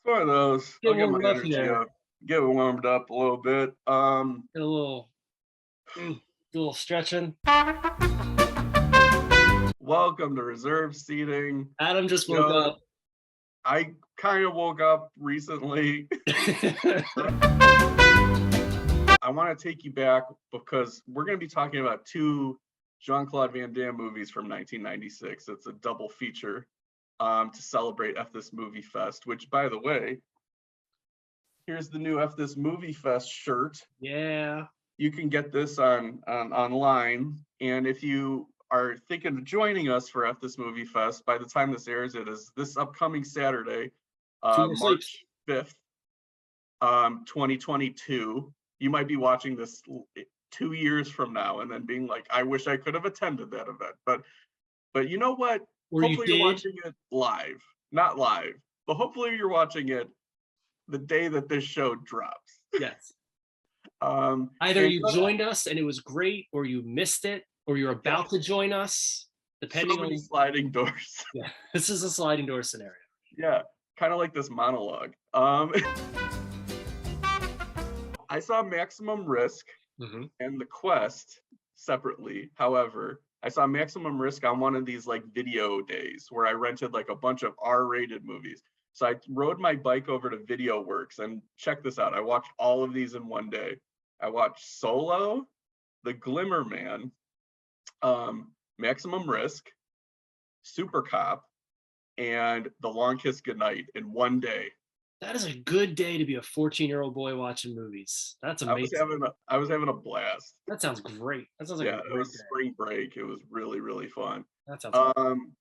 One of those. I'll Get get my warmed up energy here. up, get warmed up a little bit. Get a little, do a little stretching. Welcome to reserve seating. Adam just woke Yo, up. I kind of woke up recently. I want to take you back because we're going to be talking about two Jean Claude Van Damme movies from 1996. It's a double feature to celebrate F This Movie Fest, which, by the way, here's the new F This Movie Fest shirt. Yeah. You can get this on online, and if you are thinking of joining us for F This Movie Fest, by the time this airs, it is this upcoming Saturday, Two more sleeps. March 5th, 2022. You might be watching this 2 years from now and then being like, I wish I could have attended that event. But you know what? Or you Hopefully you're did. watching it live. Not live, but hopefully you're watching it the day that this show drops. Yes. Either And you joined us and it was great, or you missed it, or you're yeah, about to join us, so depending many on. sliding doors. Yeah, this is a sliding door scenario. Yeah, kind of like this monologue. I saw Maximum Risk Hmm. and The Quest separately. However, I saw Maximum Risk on one of these like video days where I rented like a bunch of R-rated movies. So I rode my bike over to Video Works and check this out. I watched all of these in one day. I watched Solo, The Glimmer Man, Maximum Risk, Super Cop, and The Long Kiss Goodnight in one day. That is a good day to be a 14-year-old boy watching movies. That's amazing. I was having a blast. That sounds great. That sounds like Yeah, a it great was day. spring break. It was really fun. That sounds awesome.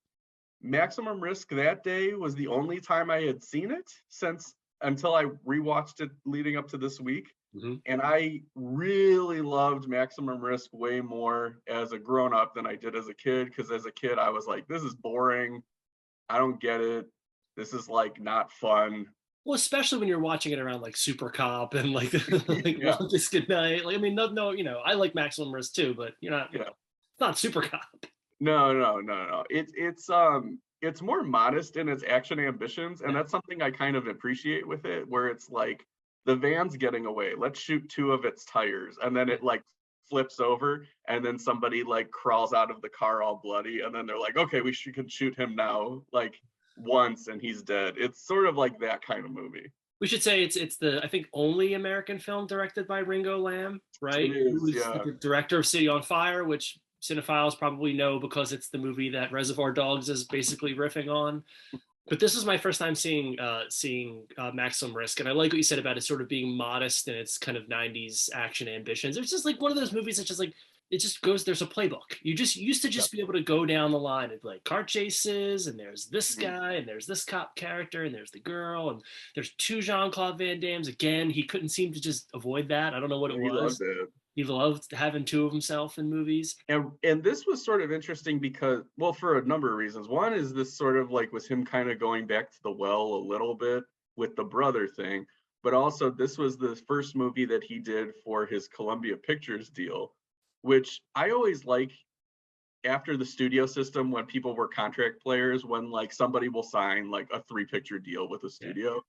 Maximum Risk that day was the only time I had seen it since until I rewatched it leading up to this week. Hmm. And I really loved Maximum Risk way more as a grown up than I did as a kid. Because as a kid, I was like, this is boring. I don't get it. This is like not fun. Well, especially when you're watching it around like Super Cop and like like Yeah, Longest Good Night. Like, I mean, no, I like Maximum Risk too, but you're not, yeah. it's not Super Cop. No. It's more modest in its action ambitions, and Yeah. that's something I kind of appreciate with it, where it's like the van's getting away. Let's shoot two of its tires, and then it like flips over, and then somebody like crawls out of the car all bloody, and then they're like, okay, can shoot him now, like once, and he's dead. It's sort of like that kind of movie. We should say it's the I think only American film directed by Ringo Lamb, It right? Who is, was yeah. the director of City on Fire, which cinephiles probably know because it's the movie that Reservoir Dogs is basically riffing on. But this is my first time seeing Maximum Risk, and I like what you said about it sort of being modest and its kind of '90s action ambitions. It's just like one of those movies that just like it just goes. There's a playbook. You just used to Yeah. just be able to go down the line and like car chases, and there's this Mhm. guy, and there's this cop character, and there's the girl, and there's two Jean Claude Van Dammes. Again, he couldn't seem to just avoid that. I don't know what it He loved was. it. He loved having two of himself in movies. And this was sort of interesting because, well, for a number of reasons. One is this sort of like was him kind of going back to the well a little bit with the brother thing, but also this was the first movie that he did for his Columbia Pictures deal, which I always like after the studio system when people were contract players, when like somebody will sign like a three-picture deal with a Yeah. studio.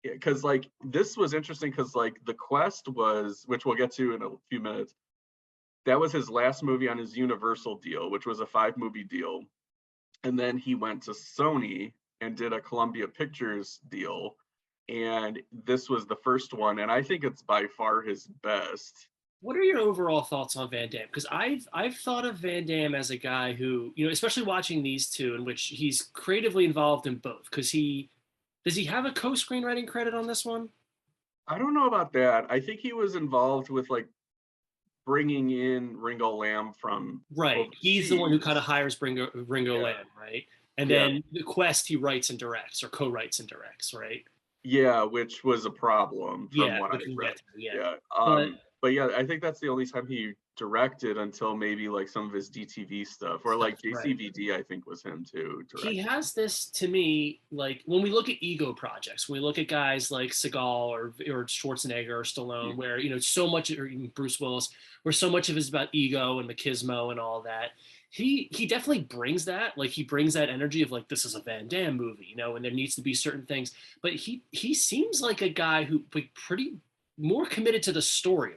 Because like this was interesting because like The Quest was, which we'll get to in a few minutes, that was his last movie on his Universal deal, which was a 5 movie deal. And then he went to Sony and did a Columbia Pictures deal. And this was the first one. And I think it's by far his best. What are your overall thoughts on Van Damme? Because I've thought of Van Damme as a guy who, especially watching these two, in which he's creatively involved in both. Because he does he have a co-screenwriting credit on this one? I don't know about that. I think he was involved with like bringing in Ringo Lamb from Right, he's the one who kind overseas. of hires Ringo Yeah. Lamb, right? And Yeah. then the Quest he writes and directs or co-writes and directs, right? Yeah, which was a problem from Yeah, what I which we read. get to, yeah. Yeah. But But yeah, I think that's the only time he directed until maybe like some of his DTV stuff or like right. JCVD, I think was him too He directing. has this to me like when we look at ego projects, when we look at guys like Seagal or Schwarzenegger or Stallone, Mhm. where so much or even Bruce Willis, where so much of it is about ego and machismo and all that. he definitely brings that, like he brings that energy of like this is a Van Damme movie, you know, and there needs to be certain things. But he seems like a guy who like pretty more committed to the story.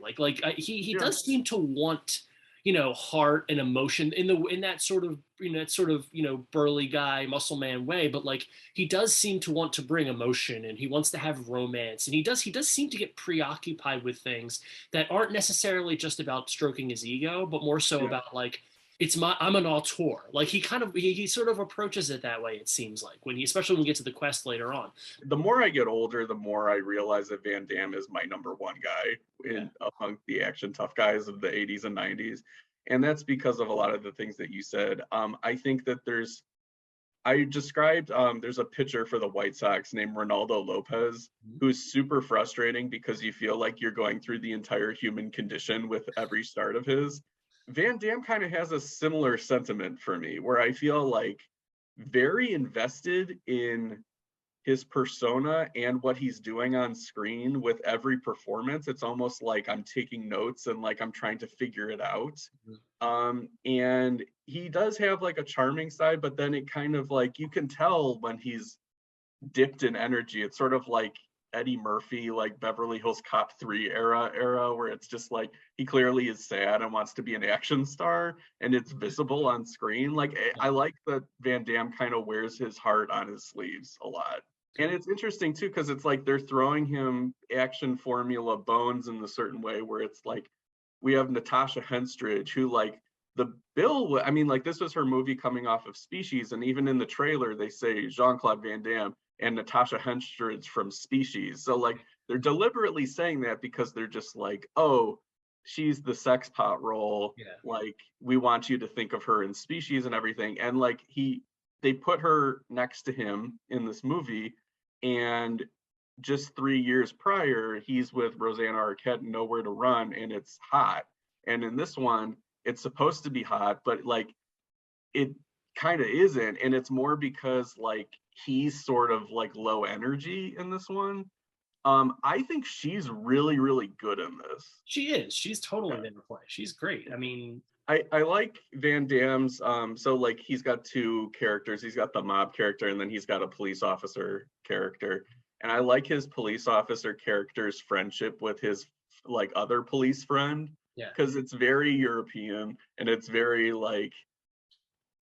He Yeah, does seem to want, you know, heart and emotion in that sort of, you know, that sort of, you know, burly guy muscle man way. But like he does seem to want to bring emotion, and he wants to have romance, and he does seem to get preoccupied with things that aren't necessarily just about stroking his ego, but more so yeah. about like I'm an auteur. Like he sort of approaches it that way. It seems like when he, especially when we get to the quest later on. The more I get older, the more I realize that Van Damme is my number one guy Yeah, in among the action tough guys of the 80s and 90s. And that's because of a lot of the things that you said. I think that I described, there's a pitcher for the White Sox named Ronaldo Lopez, who's super frustrating because you feel like you're going through the entire human condition with every start of his. Van Damme kind of has a similar sentiment for me, where I feel like very invested in his persona and what he's doing on screen with every performance. It's almost like I'm taking notes and like I'm trying to figure it out. And he does have like a charming side, but then it kind of like you can tell when he's dipped in energy. It's sort of like Eddie Murphy, like Beverly Hills Cop 3 era, where it's just like he clearly is sad and wants to be an action star, and it's visible on screen. Like I like that Van Damme kind of wears his heart on his sleeves a lot. And it's interesting too, because it's like they're throwing him action formula bones in a certain way where it's like we have Natasha Henstridge, who like the bill, I mean, like this was her movie coming off of Species, and even in the trailer they say Jean Claude Van Damme and Natasha Henstridge from Species. So like they're deliberately saying that because they're just like, oh, she's the sex pot role. yeah. Like we want you to think of her in Species and everything. And like they put her next to him in this movie, and just 3 years prior, he's with Rosanna Arquette in Nowhere to Run, and it's hot. And in this one, it's supposed to be hot, but like it kind of isn't. And it's more because like he's sort of like low energy in this one. I think she's really, really good in this. She is. She's totally Yeah. there to play. She's great. I mean, I like Van Damme's so like he's got two characters. He's got the mob character and then he's got a police officer character. And I like his police officer character's friendship with his like other police friend, yeah. because it's very European and it's very like,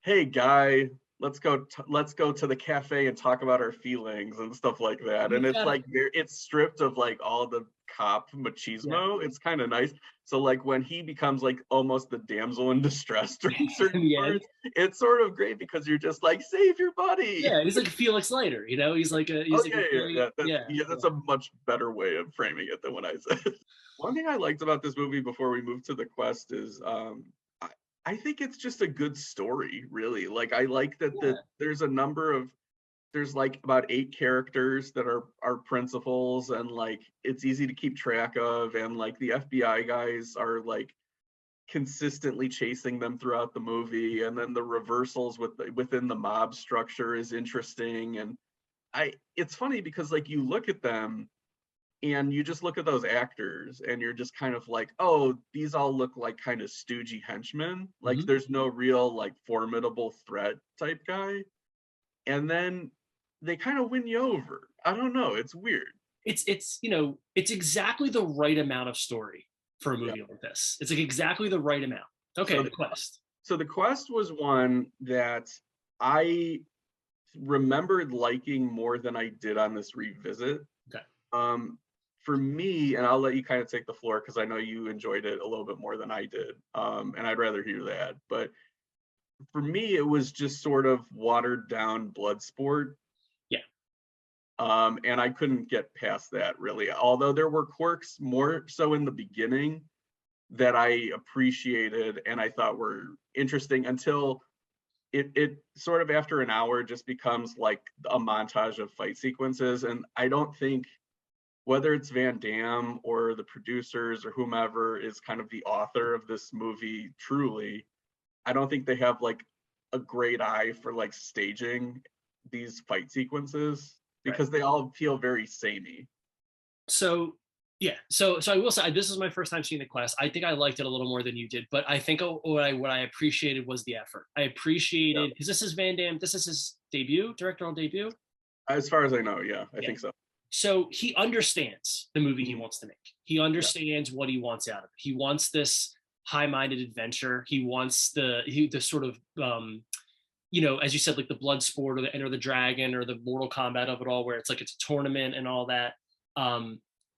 hey guy, let's go to the cafe and talk about our feelings and stuff like that. And You've it's got like it's stripped of like all the cop yeah. machismo. It's kind of nice. So like when he becomes like almost the damsel in distress during In certain the end, parts, it's sort of great because you're just like, save your buddy. yeah, he's like Felix Leiter, you know, Oh he's like yeah, a very yeah, that's a much better way of framing it than what I said. One thing I liked about this movie before we move to the quest is I, I think it's just a good story, really. Like I like that yeah. there's a number of there's like about 8 characters that are principals, and like it's easy to keep track of, and like the FBI guys are like consistently chasing them throughout the movie, and then the reversals within the mob structure is interesting. And it's funny because like you look at them and you just look at those actors and you're just kind of like, oh, these all look like kind of stoogey henchmen. Like Mhm. there's no real like formidable threat type guy. And then they kind of win you over. I don't know. It's weird. It's you know, it's exactly the right amount of story for a Yeah. movie like this. It's like exactly the right amount. Okay, So the quest. the quest was one that I remembered liking more than I did on this revisit. Okay. Um, for me, and I'll let you kind of take the floor because I know you enjoyed it a little bit more than I did, and I'd rather hear that. But for me, it was just sort of watered down blood sport, Yeah. and I couldn't get past that really. Although there were quirks more so in the beginning that I appreciated and I thought were interesting until it sort of after an hour just becomes like a montage of fight sequences. And I don't think whether it's Van Damme or the producers or whomever is kind of the author of this movie truly, I don't think they have like a great eye for like staging these fight sequences Right. because they all feel very samey. So Yeah, so I will say this is my first time seeing the Quest. I think I liked it a little more than you did, but I think what I appreciated was the effort. I Yeah. appreciated because this is Van Damme. This is his debut, directorial debut. As far as I know, yeah, I Yeah. think so. So he understands the movie he Mhm. wants to make. He Yeah. understands what he wants out of it. He wants this high-minded adventure. He wants the sort of as you said, like the blood sport or the Enter the Dragon or the Mortal Kombat of it all, where it's like it's a tournament and all that.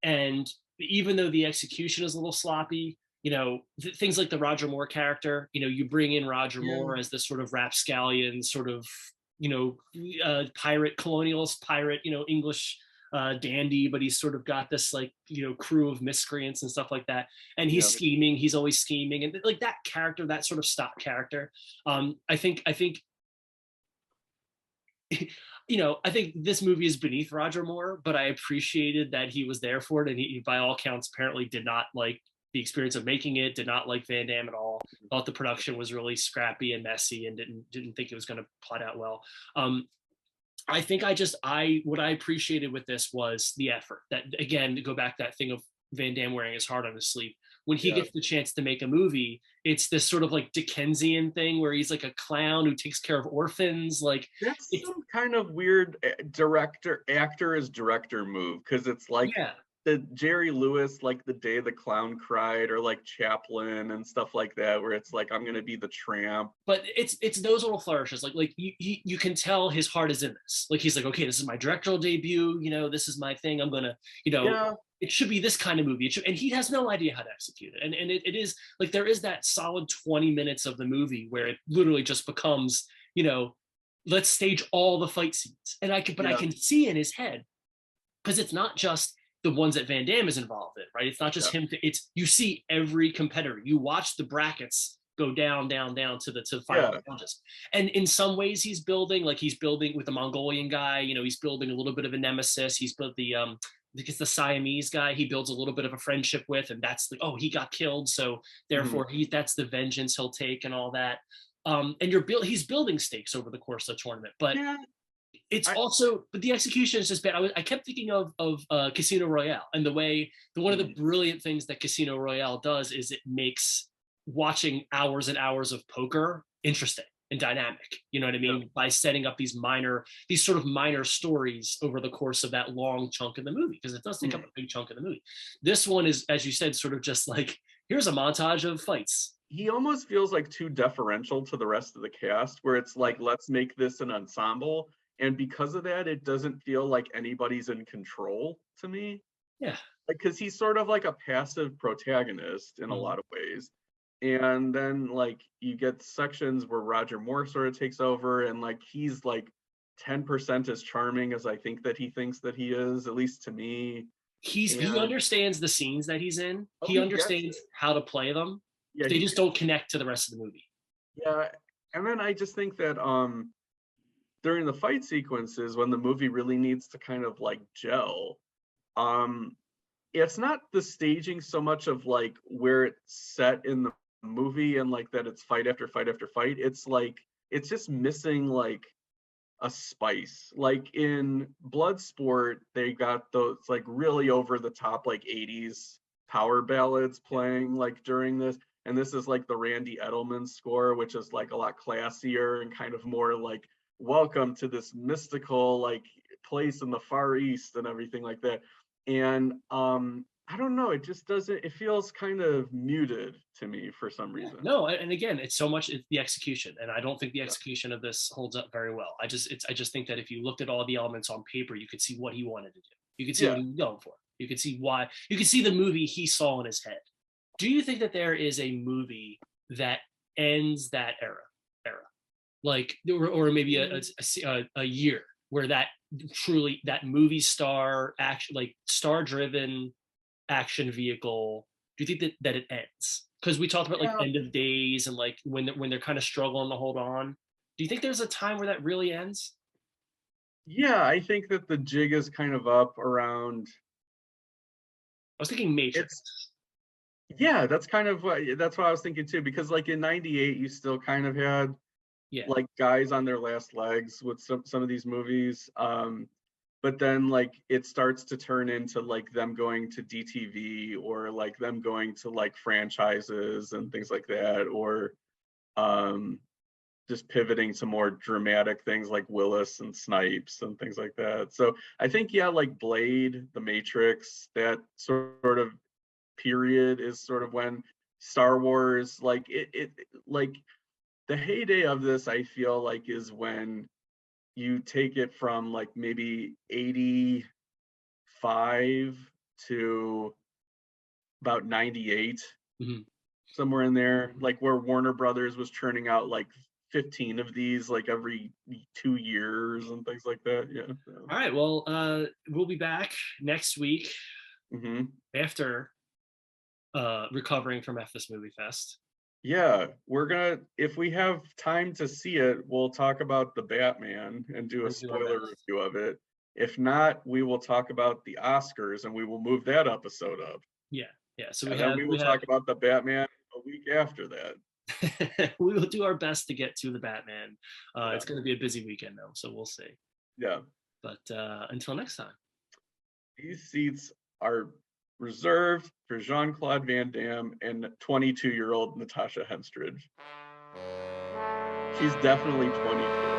And even though the execution is a little sloppy, things like the Roger Moore character, you bring in Roger Yeah. Moore as this sort of rapscallion, sort of, pirate, colonialist pirate, English dandy, but he's sort of got this like crew of miscreants and stuff like that, and he's Yeah. scheming. He's always scheming, and like that character, that sort of stock character. I think I think this movie is beneath Roger Moore, but I appreciated that he was there for it. And he, by all counts, apparently did not like the experience of making it, did not like Van Damme at all. Thought the production was really scrappy and messy and didn't think it was going to plot out well. I think what I appreciated with this was the effort. That again, to go back to that thing of Van Damme wearing his heart on his sleeve. When he Yeah. gets the chance to make a movie, it's this sort of like Dickensian thing where he's like a clown who takes care of orphans. Like That's it's some kind of weird director actor as director move, because it's like yeah, the Jerry Lewis, like The Day the Clown Cried, or like Chaplin and stuff like that, where it's like, I'm gonna be the tramp. but it's those little flourishes. Like you can tell his heart is in this. Like he's like, okay, this is my directorial debut. This is my thing. I'm gonna, Yeah. it should be this kind of movie. And he has no idea how to execute it. And it is like there is that solid 20 minutes of the movie where it literally just becomes, let's stage all the fight scenes. And I Yeah. can see in his head, because it's not just the ones that Van Damme is involved in, right? It's not just Yeah. him. It's you see every competitor. You watch the brackets go down, down, down to the final Yeah. challenges. And in some ways, he's building with the Mongolian guy. He's building a little bit of a nemesis. He's built because the Siamese guy he builds a little bit of a friendship with, and that's he got killed, so therefore that's the vengeance he'll take and all that. And he's building stakes over the course of the tournament, but Yeah. it's I, also, but the execution is just bad. I kept thinking of Casino Royale, and one of the brilliant things that Casino Royale does is it makes watching hours and hours of poker interesting and dynamic. You know what I mean? Yeah. By setting up these sort of minor stories over the course of that long chunk of the movie, because it does take up a big chunk of the movie. This one is, as you said, sort of just like, here's a montage of fights. He almost feels like too deferential to the rest of the cast, where it's like, let's make this an ensemble. And because of that, it doesn't feel like anybody's in control to me. Yeah. Because he's sort of like a passive protagonist in a lot of ways. And then like you get sections where Roger Moore sort of takes over, and like he's like 10% as charming as I think that he thinks that he is, at least to me. He understands the scenes that he's in. He He gets understands it. how to play them. Yeah, They just don't connect to the rest of the movie. Yeah, and then I just think that during the fight sequences, when the movie really needs to kind of like gel, it's not the staging so much of like where it's set in the movie and like that it's fight after fight after fight. It's like it's just missing like a spice. Like in Bloodsport, they got those like really over the top like 80s power ballads playing like during this. And this is like the Randy Edelman score, which is like a lot classier and kind of more like welcome to this mystical like place in the Far East and everything like that. And I don't know, it just doesn't, it feels kind of muted to me for some reason. No, and again, it's the execution, and I don't think the execution of this holds up very well. I just think that if you looked at all the elements on paper, you could see what he wanted to do. You could see what he was going for. You could see why. You could see the movie he saw in his head. Do you think that there is a movie that ends that era, like, or maybe a year where that truly that movie star action, like star-driven action vehicle? Do you think that it ends? Because we talked about like End of Days and like when they're kind of struggling to hold on. Do you think there's a time where that really ends? Yeah, I think that the jig is kind of up around. I was thinking Matrix. Yeah, that's what I was thinking too, because like in 98 you still kind of had like guys on their last legs with some of these movies. But but then like it starts to turn into like them going to DTV, or like them going to like franchises and things like that, or um just pivoting to more dramatic things like Willis and Snipes and things like that. So I think, yeah, like Blade, The Matrix, that sort of period is sort of when Star Wars, like it like the heyday of this, I feel like, is when you take it from like maybe 85 to about 98, Mhm. somewhere in there, like where Warner Brothers was churning out like 15 of these like every 2 years and things like that. Yeah. So, All right. Well, we'll be back next week mhm. after recovering from FS Movie Fest. Yeah, we're gonna, if we have time to see it, we'll talk about the Batman and do a We'll do our spoiler best. review of it. If not, we will talk about the Oscars and we will move that episode up. Yeah, yeah. So we And then have we will we have talk about the Batman a week after that. we will do our best to get to the Batman. Yeah. It's going to be a busy weekend though, so we'll see. Yeah. But until next time. These seats are reserved for Jean Claude Van Damme and 22-year-old Natasha Henstridge. She's definitely 22.